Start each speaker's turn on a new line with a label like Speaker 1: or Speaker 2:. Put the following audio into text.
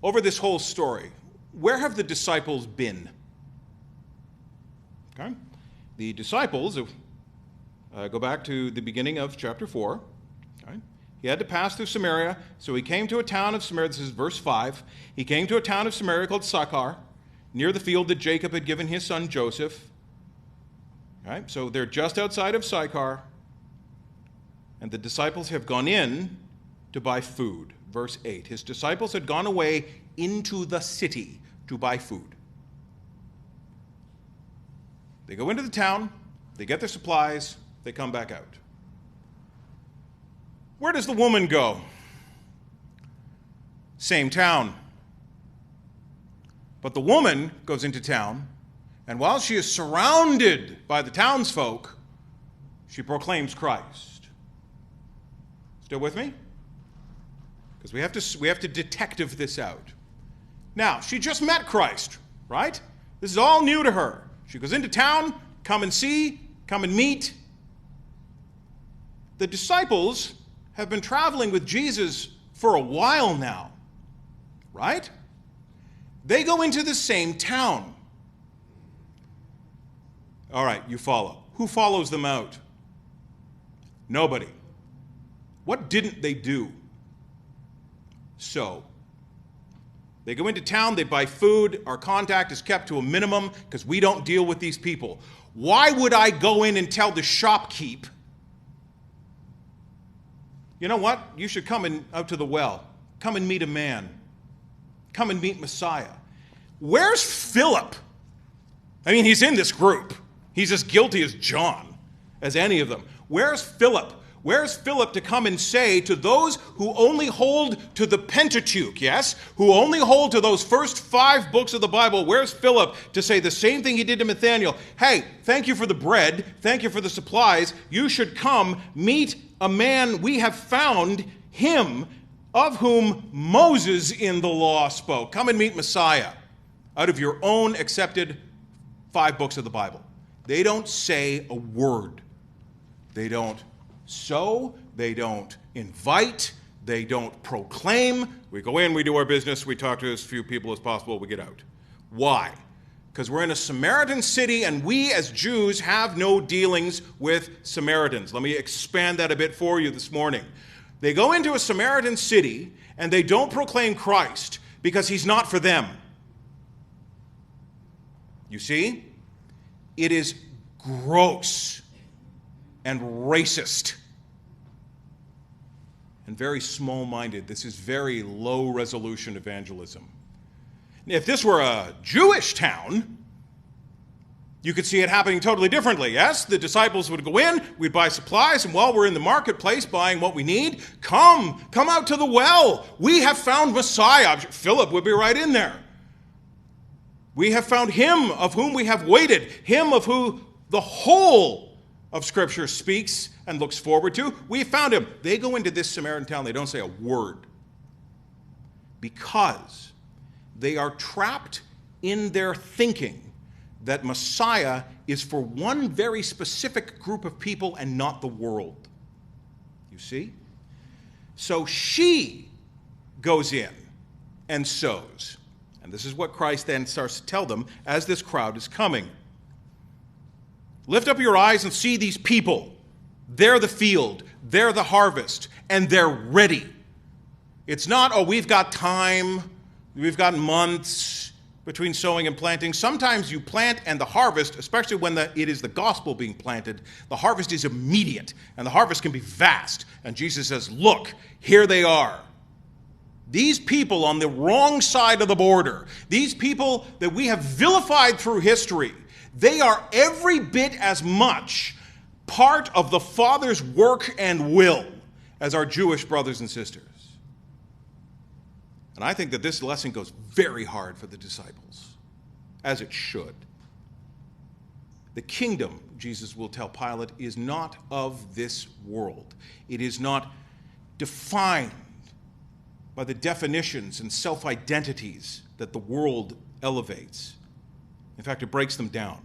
Speaker 1: over this whole story, where have the disciples been? Okay. The disciples, go back to the beginning of chapter 4. Okay. He had to pass through Samaria, so he came to a town of Samaria. This is verse 5. He came to a town of Samaria called Sychar, near the field that Jacob had given his son Joseph. Okay. So they're just outside of Sychar, and the disciples have gone in to buy food. Verse 8. His disciples had gone away into the city to buy food. They go into the town, they get their supplies, they come back out. Where does the woman go? Same town. But the woman goes into town, and while she is surrounded by the townsfolk, she proclaims Christ. Still with me? Because we have to detective this out. Now, she just met Christ, right? This is all new to her. She goes into town, come and see, come and meet. The disciples have been traveling with Jesus for a while now, right? They go into the same town. All right, you follow. Who follows them out? Nobody. What didn't they do? So, they go into town, they buy food, our contact is kept to a minimum because we don't deal with these people. Why would I go in and tell the shopkeep, you know what, you should come out to the well, come and meet a man, come and meet Messiah? Where's Philip? I mean, he's in this group. He's as guilty as John, as any of them. Where's Philip? Where's Philip to come and say to those who only hold to the Pentateuch, yes? Who only hold to those first 5 books of the Bible, where's Philip to say the same thing he did to Nathanael? Hey, thank you for the bread. Thank you for the supplies. You should come meet a man we have found, him of whom Moses in the law spoke. Come and meet Messiah out of your own accepted 5 books of the Bible. They don't say a word. They don't sow, they don't invite, they don't proclaim. We go in, we do our business, we talk to as few people as possible, we get out. Why? Because we're in a Samaritan city and we as Jews have no dealings with Samaritans. Let me expand that a bit for you this morning. They go into a Samaritan city and they don't proclaim Christ because he's not for them. You see? It is gross and racist and very small-minded. This is very low-resolution evangelism. If this were a Jewish town, you could see it happening totally differently, yes? The disciples would go in, we'd buy supplies, and while we're in the marketplace buying what we need, come out to the well. We have found Messiah. Philip would be right in there. We have found him of whom we have waited, him of who the whole of Scripture speaks and looks forward to. We found him. They go into this Samaritan town. They don't say a word because they are trapped in their thinking that Messiah is for one very specific group of people and not the world. You see? So she goes in and sows. And this is what Christ then starts to tell them as this crowd is coming. Lift up your eyes and see these people. They're the field, they're the harvest, and they're ready. It's not, oh, we've got time, we've got months between sowing and planting. Sometimes you plant and the harvest, especially when it is the gospel being planted, the harvest is immediate, and the harvest can be vast. And Jesus says, look, here they are. These people on the wrong side of the border, these people that we have vilified through history, they are every bit as much part of the Father's work and will as our Jewish brothers and sisters. And I think that this lesson goes very hard for the disciples, as it should. The kingdom, Jesus will tell Pilate, is not of this world. It is not defined by the definitions and self-identities that the world elevates. In fact, it breaks them down.